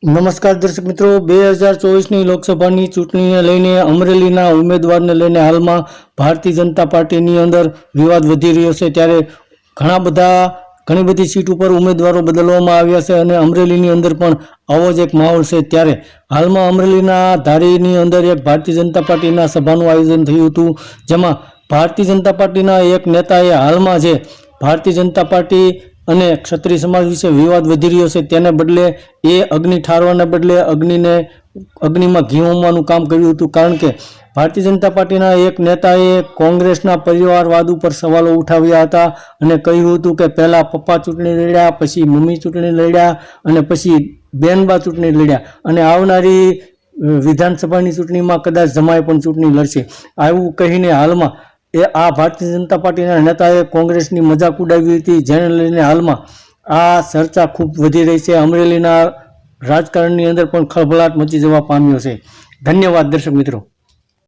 નમસ્કાર દર્શક મિત્રો, 2024ની લોકસભાની ચૂંટણીને લઈને અમરેલીના ઉમેદવારને લઈને હાલમાં ભારતીય જનતા પાર્ટીની અંદર વિવાદ વધી રહ્યો છે। ત્યારે ઘણી બધી સીટ ઉપર ઉમેદવારો બદલવામાં આવ્યા છે અને અમરેલીની અંદર પણ આવો જ એક માહોલ છે। ત્યારે હાલમાં અમરેલીના ધારીની અંદર એક ભારતીય જનતા પાર્ટીના સભાનું આયોજન થયું હતું, જેમાં ભારતીય જનતા પાર્ટીના એક નેતાએ હાલમાં જે ભારતીય જનતા પાર્ટી અને ક્ષત્રિય સમાજ વિશે વિવાદ વધી રહ્યો છે તેને બદલે એ અગ્નિ ઠારવાને બદલે અગ્નિમાં ઘી હોમવાનું કામ કર્યું હતું। કારણ કે ભારતીય જનતા પાર્ટીના એક નેતાએ કોંગ્રેસના પરિવારવાદ ઉપર સવાલો ઉઠાવ્યા હતા અને કહ્યું હતું કે પહેલાં પપ્પા ચૂંટણી લડ્યા, પછી મમ્મી ચૂંટણી લડ્યા અને પછી બેનબા ચૂંટણી લડ્યા અને આવનારી વિધાનસભાની ચૂંટણીમાં કદાચ જમાઈ પણ ચૂંટણી લડશે। આવું કહીને હાલમાં આ ભારતીય જનતા પાર્ટીના નેતાએ કોંગ્રેસની મજાક ઉડાવી હતી, જેને લઈને હાલમાં આ ચર્ચા ખૂબ વધી રહી છે। અમરેલીના રાજકારણની અંદર પણ ખળભળાટ મચી જવા પામ્યો છે। ધન્યવાદ દર્શક મિત્રો।